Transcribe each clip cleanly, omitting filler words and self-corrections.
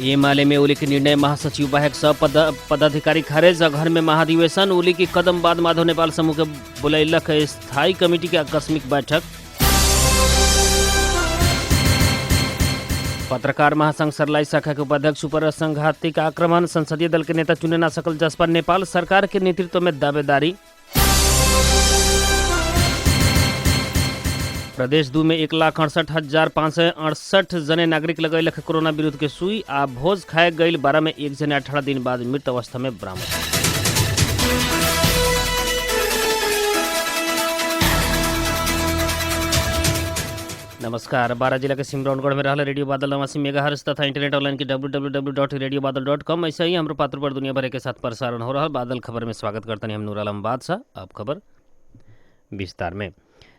एमाले में ओली के निर्णय, महासचिव बाहेक सब पदाधिकारी खारेज। घर में महाधिवेशन, ओली की कदम बाद माधव नेपाल समूह के बुलैलक स्थायी कमेटी के आकस्मिक बैठक। पत्रकार महासंघ सर्लाही शाखा के उपाध्यक्ष ऊपर संघातिक आक्रमण, संसदीय दल के नेता चुने ना सकल जसपा, नेपाल सरकार के नेतृत्व में दावेदारी। प्रदेश 2 में 1,68,568 जने नागरिक लगैलक कोरोना विरुद्ध के सुई। आ भोज खाए गईल 12 में एक जने 18 दिन बाद मृत अवस्था में बरामद। नमस्कार। 12 जिला के सिमरौनगढ़ में रहल रेडियो बादल 89 मेगाहर्ट्ज तथा इंटरनेट ऑनलाइन की www.radiobadal.com। ऐसे ही हमारे पात्र पर दुनिया भर के साथ प्रसारण हो रहा। बादल खबर में स्वागत करते हैं हम नूर आलम बादशाह। अब खबर विस्तार में।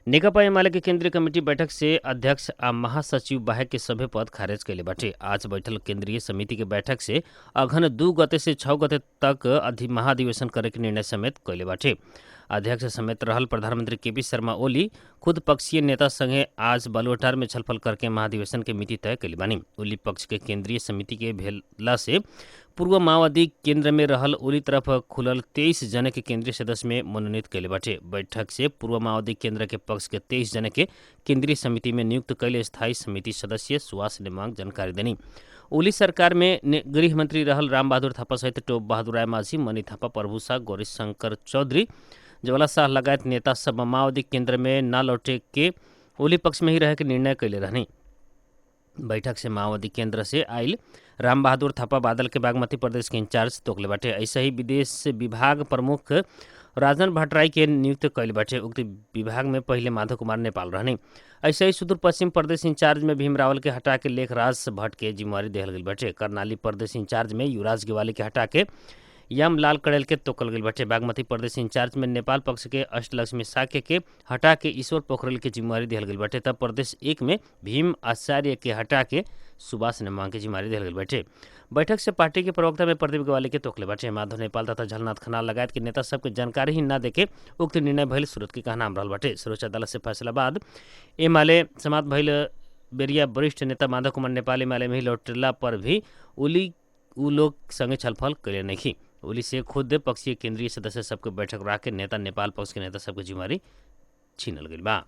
नेकपा एमाले के केंद्रीय कमेटी बैठक से अध्यक्ष आ महासचिव बाहेक के सभे पद खारिज कैले बाटे। आज बैठल केंद्रीय समिति के बैठक से अघन 2 गते से 6 गते तक महाधिवेशन करे के निर्णय समेत कैले बाटे। अध्यक्ष समेत रहल प्रधानमंत्री केपी शर्मा ओली खुद पक्षीय नेता संगे आज बालुवाटार में छलफल करके महाधिवेशन के मिति तय कैले बानी। ओली पक्ष के केंद्रीय समिति के भेला से पूर्व माओवादी केंद्र में रहल ओली तरफ खुलल 23 जने के केंद्रीय सदस्य में मनोनीत कैले बाटे। बैठक से पूर्व माओवादी केंद्र के पक्ष के 23 जने के केंद्रीय समिति में नियुक्त कैले स्थायी समिति सदस्य सुवास नेमांग जानकारी देनी। ओली सरकार में गृह मंत्री रहल राम बहादुर थापा सहित टोप बहादुर राय माझी, मनी थापा, प्रभु शाह, गौरी शंकर चौधरी, ज्वाला शाह लगायत नेता सब माओवादी केंद्र में न लौटे के ओली पक्ष में ही रह के निर्णय कैले रहनी। बैठक से माओवादी केंद्र से आयल राम बहादुर थापा बादल के बागमती प्रदेश के इंचार्ज तोकले बाटे। ऐसे ही विदेश विभाग प्रमुख राजन भट्टराई के नियुक्त कैले बाटे। उक्त विभाग में पहले माधव कुमार नेपाल रहनी। ऐसे ही सुदूर पश्चिम प्रदेश इंचार्ज में भीम रावल के हटा के लेखराज भट्ट के जिम्मेवारी देहल गई बाटे। कर्णाली प्रदेश इंचार्ज में युवराज गेवाली के हटा के यम लाल कड़ेल के तोकल गई बाटे। बागमती प्रदेश इंचार्ज में नेपाल पक्ष के अष्टलक्ष्मी साके के हटा के ईश्वर पोखरेल के जिम्मेवारी दिहल गई बाटे। तब प्रदेश 1 में भीम आचार्य के हटा के सुभाष नेमांग के जिम्मेवारी दिहल गई बाटे। बैठक से पार्टी के प्रवक्ता में प्रदीप गेवाली के तोकले बाटे। माधव नेपाल तथा झलनाथ खनाल लगायत के नेता सबके जानकारी ही न देके उक्त निर्णय भइल सूरत के कहना रहल बाटे। सर्वोच्च अदालत से फैसला बाद एमाले समाप्त भइल बेरिया वरिष्ठ नेता माधव कुमार नेपाल एमाले में ही लौटला पर भी ओली उ लोग संगे छलफल कैले नहीं। ओली से खुद पक्षीय केंद्रीय सदस्य सबके बैठक रख के नेता नेपाल पक्ष के नेता सबके जिम्मेवारी छीनल गई बा।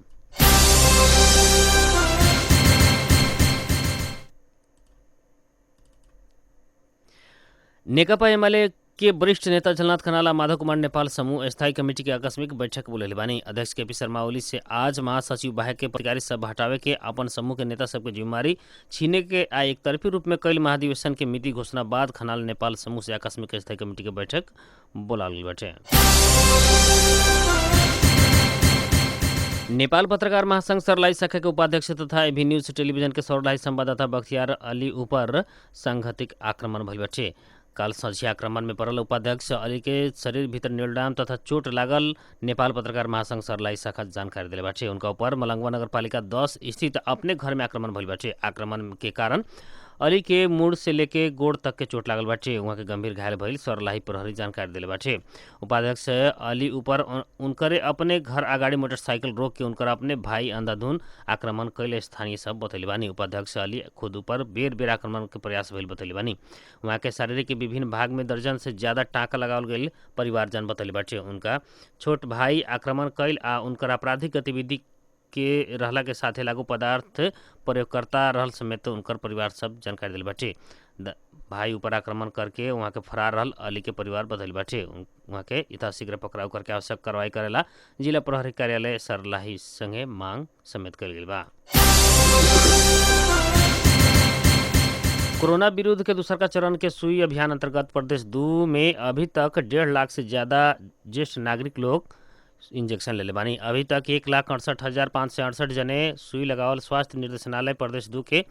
नेकपा एमाले के वरिष्ठ नेता झलनाथ खनाल माधव कुमार नेपाल समूह स्थायी कमेटी के आकस्मिक बैठक बुलैले बानी। अध्यक्ष केपी शर्मा ओली से आज महासचिव बाहेक के पदाधिकारी सब हटावे के अपन समूह के नेता सबके जिम्मेवारी छीने के आ एक तरफी रूप में कैल महाधिवेशन के मिति घोषणा बाद खनाल नेपाल समूह से आकस्मिक स्थायी कमेटी के बैठक बोलाल गई बाटे। नेपाल पत्रकार महासंघ सर्लाही शाखा के उपाध्यक्ष तथा एभी न्यूज टेलीविजन के सर्लाही संवाददाता बख्तियार अली ऊपर सांघातिक आक्रमण भइल बाटे। काल संझिया आक्रमण में पड़ल उपाध्यक्ष अली के शरीर भीतर नीलडाम तथा चोट लागल नेपाल पत्रकार महासंघ सर्लाही शाखा जानकारी दिले बाटे। उनका ऊपर मलंगवा नगरपालिका 10 स्थित अपने घर में आक्रमण भइल बाटे। आक्रमण के कारण अली के मुड़ से लेके गोड़ तक के चोट लागल बाटे। वहाँ के गंभीर घायल भइल सर्लाही प्रहरी जानकारी दिले बाटे। उपाध्यक्ष अली ऊपर उनकरे अपने घर अगाडि मोटरसाइकिल रोक के उनकर अपने भाई अंधाधुन आक्रमण कैले स्थानीय सब बतैले बानी। उपाध्यक्ष अली खुद ऊपर बेर बेर आक्रमण के प्रयास भइल बतैले बानी। वहाँ के शारीरिक के विभिन्न भाग में दर्जन से ज्यादा टाँका लगावल गई परिवारजन बतैले बाटे। उनका छोट भाई आक्रमण कैल आ उनकर आपराधिक गतिविधि के रहला के साथे लागू पदार्थ प्रयोगकर्ता रहल समेत उनकर परिवार सब जानकारी दिल बाटे। भाई ऊपर आक्रमण करके वहाँ के फरार रहल अली के परिवार बदल बाटे। वहाँ के यथाशीघ्र पकड़ाव करके आवश्यक कार्रवाई करेला जिला प्रहरी कार्यालय सर्लाही संगे मांग समेत कल गई बा। कोरोना विरुद्ध के दूसरा चरण के सुई अभियान अंतर्गत प्रदेश 2 में अभी तक 1.5 लाख से ज्यादा ज्येष्ठ नागरिक लोग इंजेक्शन ले बानी। अभी तक 1,68,568 जने सुई लगावल स्वास्थ्य निर्देशनालय प्रदेश 2 के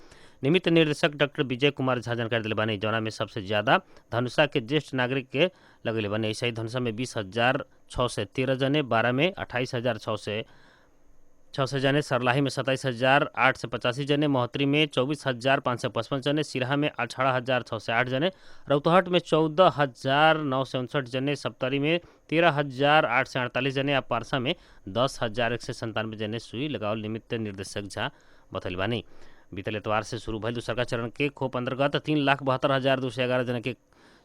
निमित्त निर्देशक डॉक्टर विजय कुमार झा जानकारी दिले बानी। जौना में सबसे ज्यादा धनुषा के ज्येष्ठ नागरिक के लगेले बानी। ऐसे ही धनुषा में 20,613 जने, 12 में 28,600 जने, सरलाही में 27,885 जने, महोत्तरी में 24,555 जने, सिरहा में 18,608 जने, रौतहट में 14,959 जने, सप्तरी में 13,848 जने, पारसा में 10,197 जने सुई लगावल निमित्त निर्देशक झा बतैले बानी। बीतल एतवार से शुरू भइल दूसरका चरण के खोप अंतर्गत 3,72,211 जना के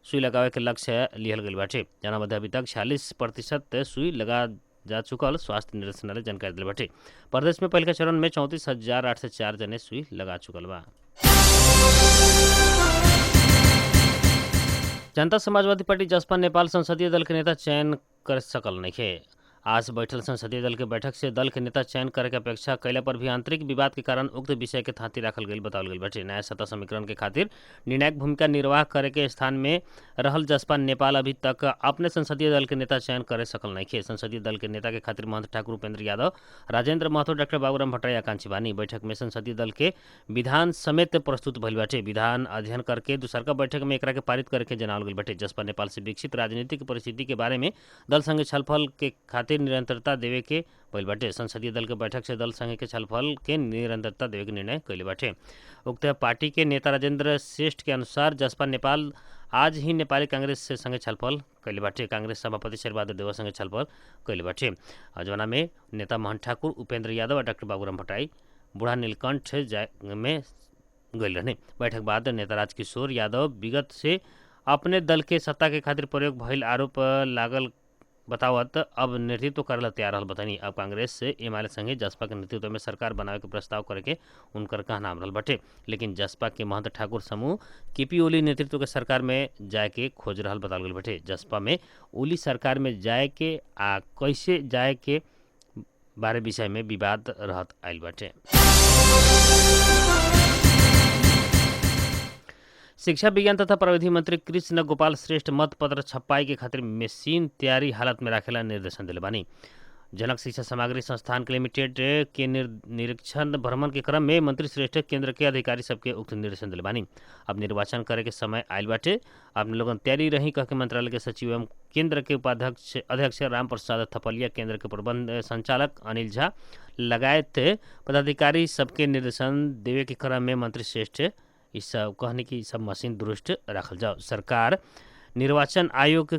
सुई लगावे के लक्ष्य लिहल गइल बाटे, जना मध्य अभी तक 46% सुई लगा जा चुकल स्वास्थ्य निदेशालय जानकारी दिल बाटे। प्रदेश में पहले चरण में 34,804 जने सुई लगा चुकल बा। जनता समाजवादी पार्टी जसपा नेपाल संसदीय दल के नेता चयन कर सकल नइखे। आज बैठल संसदीय दल के बैठक से दल के नेता चयन करे के अपेक्षा कैला पर भी आंतरिक विवाद के कारण उक्त विषय के थाती रखल गई बतावल गई बाटे। नया सत्ता समीकरण के खातिर निर्णायक भूमिका निर्वाह करे के स्थान में रहल जसपा नेपाल अभी तक अपने संसदीय दल के नेता चयन करे सकल नइखे। संसदीय दल के नेता के खातिर महंत ठाकुर उपेंद्र यादव, राजेंद्र महतो, डॉक्टर बाबूराम भट्टराई आकांक्षी बानी। बैठक में संसदीय दल के विधान समेत प्रस्तुत भइल बाटे। विधान अध्ययन करके दूसरका बैठक में एकरा के पारित करे के जनावल गई बाटे। जसपा नेपाल से विकसित राजनीतिक परिस्थिति के बारे में दल संगे छलफल के खातिर निरंतरता देवे के भइल बाटे। संसदीय दल के बैठक से दल संघ के छलफल के निरंतरता देवे के निर्णय कइले बाटे। उक्त पार्टी के नेता राजेंद्र श्रेष्ठ के अनुसार जसपा नेपाल आज ही नेपाली कांग्रेस से संगे छलफल कइले बाटे। कांग्रेस सभापति शेरबहादुर देउवा संगे छलफल कइले बाटे। जौना में नेता महंत ठाकुर, उपेंद्र यादव और डॉक्टर बाबूराम भट्टराई बूढ़ा नीलकंठ में गइल रहने। बैठक बाद नेता राजकिशोर यादव विगत से अपने दल के सत्ता के खातिर प्रयोग भइल आरोप लागल बतावत अब नेतृत्व करेला तैयार रहल बतानी। अब कांग्रेस से एमआईएल संगे जसपा के नेतृत्व में सरकार बनावे के प्रस्ताव करे के उनकर कहना रहल बाटे। लेकिन जसपा के महंत ठाकुर समूह केपी ओली नेतृत्व के सरकार में जाए के खोज रहल बताल गइल बाटे। जसपा में ओली सरकार में जाए के आ कैसे जाए के बारे विषय में विवाद रहत आइल बाटे। शिक्षा विज्ञान तथा प्रविधि मंत्री कृष्ण गोपाल श्रेष्ठ मतपत्र छपाई के खातिर मशीन तैयारी हालत में राखेला निर्देशन दिले बानी। जनक शिक्षा सामग्री संस्थान के लिमिटेड के निरीक्षण भ्रमण के क्रम में मंत्री श्रेष्ठ केंद्र के अधिकारी सबके उक्त निर्देशन दिले बानी। अब निर्वाचन करे के समय आयल बाटे, अपने लोगन तैयारी रही कह के मंत्रालय के सचिव एवं केंद्र के उपाध्यक्ष अध्यक्ष राम प्रसाद थपलिया, केंद्र के प्रबंध संचालक अनिल झा लगायत पदाधिकारी सबके निर्देशन देवे के क्रम में मंत्री श्रेष्ठ इस सब कहने की सब मशीन दुरुस्त रखल जाओ। सरकार निर्वाचन आयोग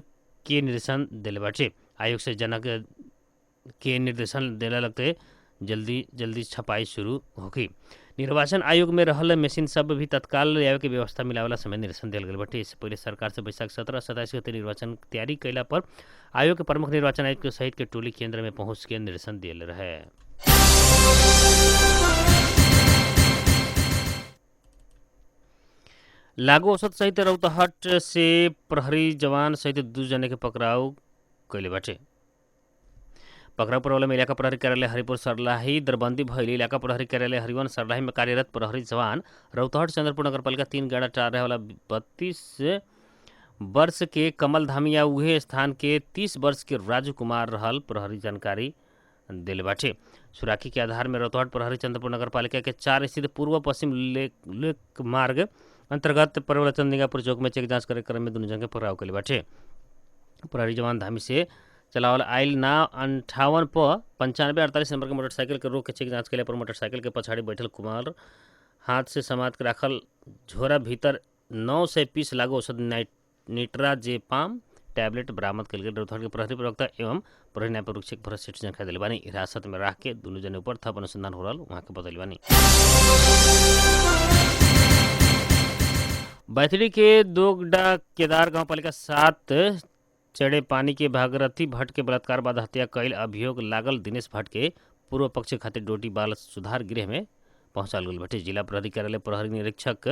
के निर्देशन दिले बाटे। आयोग से जनक के निर्देशन देला लगते जल्दी छपाई शुरू होगी। निर्वाचन आयोग में रहल मशीन सब भी तत्काल ले आवे के व्यवस्था मिलावेला समय निर्देशन दिल गल बाटे। इससे पहले सरकार से बैसाख 17-27 गते निर्वाचन तैयारी कैला पर आयोग के प्रमुख निर्वाचन आयुक्त के सहित के टोली केंद्र में पहुंच के निर्देशन दिल रहे। लागू औसत सहित रौतहट से प्रहरी जवान सहित 2 जने के पकड़ाव कैले बाटे। पकड़ाव पर वाला इलाका प्रहरी कार्यालय हरिपुर सरलाही दरबंदी भइल। इलाका प्रहरी कार्यालय हरिवन सरलाही में कार्यरत प्रहरी जवान रौतहट चंद्रपुर नगर पालिका 3 गाड़ा टार रहे वाला 32 वर्ष के कमल धामिया उहे स्थान के 30 वर्ष के राजू कुमार रहल प्रहरी जानकारी दिले बाटे। सुराखी के आधार में रौतहट प्रहरी चंद्रपुर नगर पालिका के 4 स्थित पूर्व पश्चिम लेक मार्ग अंतर्गत परवल चंदिंगापुर चौक में चेक जांच करे क्रम में 2 जन के पकड़ाव कैले बाटे। प्रहरी जवान धामी से चलावल आइल ना 58 प 9548 नंबर के मोटरसाइकिल के रोक के चेक जांच कैले पर मोटरसाइकिल के पछाड़ी बैठल कुमार हाथ से समात के राखल झोरा भीतर 900 पीस लागू औषध निट्राजेपाम टैबलेट बरामद कल गए। रौतहट के प्रहरी प्रवक्ता एवं प्रहरी न्यायपरीक्षक भरत सेठ जानकारी दिले बानी। हिरासत में रख के 2 जने ऊपर थप अनुसंधान हो रहा वहाँ के बतैले बानी। बैतडी के दोगडा केदार गांव पालिका 7 चढ़े पानी के भागरथी भट्ट के बलात्कार बाद हत्या कैल अभियोग लागल दिनेश भट्ट के पूर्व पक्ष खातिर डोटी बाल सुधार गृह में पहुंचाल गई बाटे। जिला प्रहरी कार्यालय प्रहरी निरीक्षक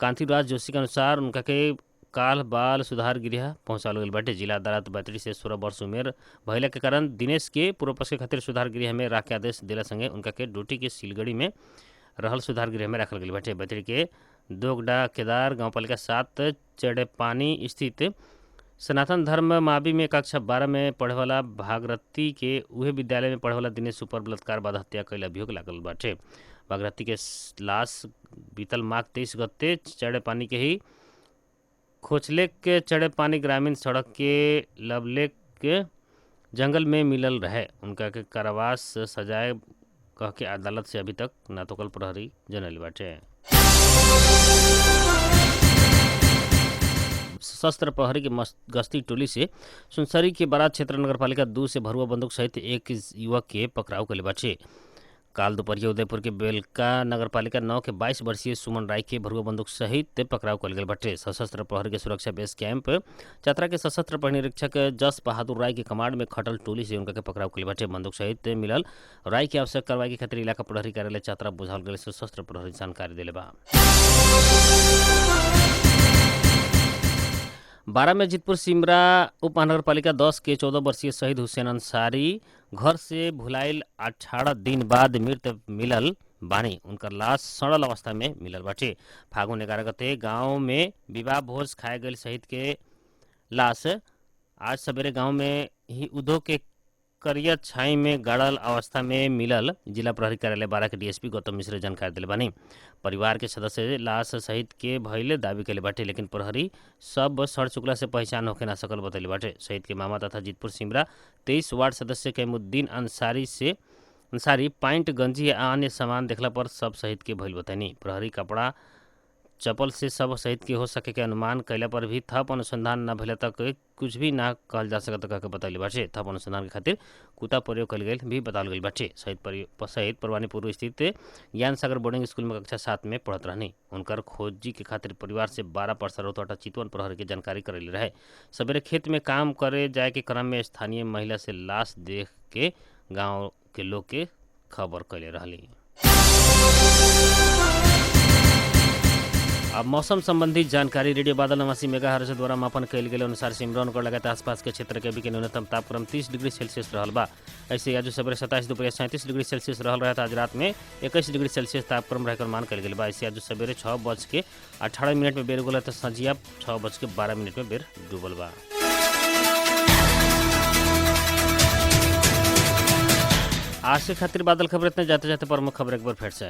कांतिराज जोशी के अनुसार उनका के काल बाल सुधार गृह पहुंचाल गई बाटे। जिला अदालत बैतडी से 16 वर्ष उम्र भइला के कारण दिनेश के पूर्व पक्ष के खातिर सुधार गृह में राखे आदेश दिला संगे उनका के डोटी के सिलगड़ी में रहल सुधार गृह में रखल गई बाटे। बैतडी के दोगडा केदार गाँव पालिका 7 चढ़े पानी स्थित सनातन धर्म मावी में कक्षा 12 में पढ़े वाला भागरथी के उहे विद्यालय में पढ़े वाला दिनेश ऊपर बलात्कार बाद हत्या कैल अभियोग लागल बाटे। भागरथी के लाश बीतल माघ 23 गते चढ़े पानी के ही खोचलेक के चढ़े पानी ग्रामीण सड़क के लवलेक के जंगल में मिलल रहे। उनका के कारावास सजाए कह के अदालत से अभी तक ना तो कल प्रहरी जनल बाटे। सशस्त्र प्रहरी के गश्ती टोली से सुनसरी के बारात क्षेत्र नगरपालिका 2 से भरुआ बंदूक सहित एक युवक के पकड़ाव कैले बाटे। काल दोपहरिया उदयपुर के बेलका नगरपालिका 9 के 22 वर्षीय सुमन राय के भरुआ बंदूक सहित पकड़ाव कल गए बाटे। सशस्त्र प्रहरी के सुरक्षा बेस कैंप चतरा के सशस्त्र प्रहरी निरीक्षक जस बहादुर राय के कमांड में खटल टोली से उनका के पकड़ाव कल बाटे। बंदूक सहित मिलल राय के आवश्यक कार्रवाई के खातिर इलाका प्रहरी कार्यालय चतरा बुझाल गए सशस्त्र प्रहरी जानकारी दिले बा। 12 में जीतपुर सिमरा उप महानगरपालिका 10 के 14 वर्षीय शहीद हुसैन अंसारी घर से भुलाइल 18 दिन बाद मृत मिलल बानी। उनकर लाश सड़ल अवस्था में मिलल बाटे। फागुन 11 गते गांव में विवाह भोज खाए गए शहीद के लाश आज सवेरे गांव में ही उदो के करिया छाई में गाड़ल अवस्था में मिलल। जिला प्रहरी कार्यालय 12 के डीएसपी गौतम मिश्र जानकारी दिले बानी। परिवार के सदस्य लाश शहीद के भइले दावी कैले बाटे, लेकिन प्रहरी सब सड़ चुकला से पहचान होके ना सकल बतैले बाटे। शहीद के मामा तथा जीतपुर सिमरा 23 वार्ड सदस्य कैमुद्दीन अंसारी पैंट गंजी आ अन्य सामान देखला पर सब शहीद के भइल बतानी। प्रहरी कपड़ा चप्पल से सब शहीद के हो सके के अनुमान कैला पर भी थप अनुसंधान न भइले तक कुछ भी ना कहल जा सकत कह के बतैले बाटे। थप अनुसंधान के खातिर कुत्ता प्रयोग कल गई भी बताल गई बाटे। शहीद परवानीपुर स्थित ज्ञान सागर बोर्डिंग स्कूल में कक्षा 7 में पढ़त रहनी। उनकर खोजी के खातिर परिवार से 12 परसा रोतवाटा चितवन प्रहरी के जानकारी करेले रहे। सवेरे खेत में काम करे जाए के क्रम में स्थानीय महिला से लाश देख के गाँव के लोग के खबर कैले रहली। अब मौसम संबंधी जानकारी रेडियो बादल 89 मेगाहर्ट्ज द्वारा मापन कैल गेल अनुसार सिमरौनगढ़ लगात आसपास के क्षेत्र के भी के न्यूनतम तापक्रम 30 डिग्री सेल्सियस रहल बा। ऐसे आज सवेरे 27 दोपहर 37 डिग्री सेल्सियस रहल रहा। आज रात में 21 डिग्री सेल्सियस तापक्रम रहकर मान कैल गेल बा। ऐसे आज सवेरे 6:18 में बेर गोला तो संझिया 6:12 में बेर डूबल बा। आज के खातिर बादल खबर इतने जाते जाते प्रमुख खबर एक बार फिर से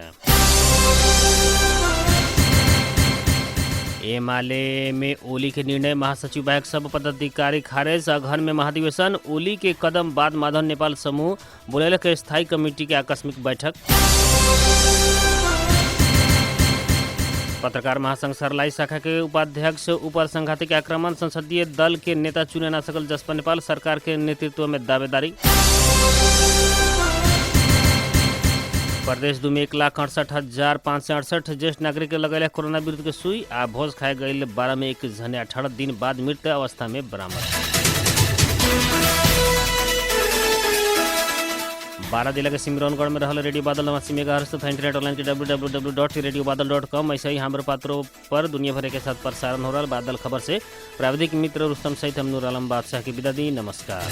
एमाले में ओली के निर्णय महासचिव बायक सब पदाधिकारी खारिज। घर में महाधिवेशन ओली के कदम बाद माधव नेपाल समूह बुलेल के स्थायी कमेटी के आकस्मिक बैठक। पत्रकार महासंघ सरलाई शाखा के उपाध्यक्ष ऊपर संघाती के आक्रमण। संसदीय दल के नेता चुने ना सकल जसपा नेपाल सरकार के नेतृत्व में दावेदारी। प्रदेश 2 में 1,68,568 ज्येष्ठ नागरिक के लगेले कोरोना विरुद्ध के सुई आ भोज खाए गई 12 में एक जने 18 दिन बाद मृत अवस्था में बरामद। 12 जिला के सिमरौनगढ़ में रहल रेडियो बादल 89 मेगाहर्ट्ज तथा इंटरनेट ऑनलाइन के www.radiobadal.com ऐसे ही हमारे पात्रों पर दुनिया भर के साथ प्रसारण हो रहा बादल खबर से प्राविधिक मित्र रुस्तम सहित हम नूर आलम बादशाह की विदा दी। नमस्कार।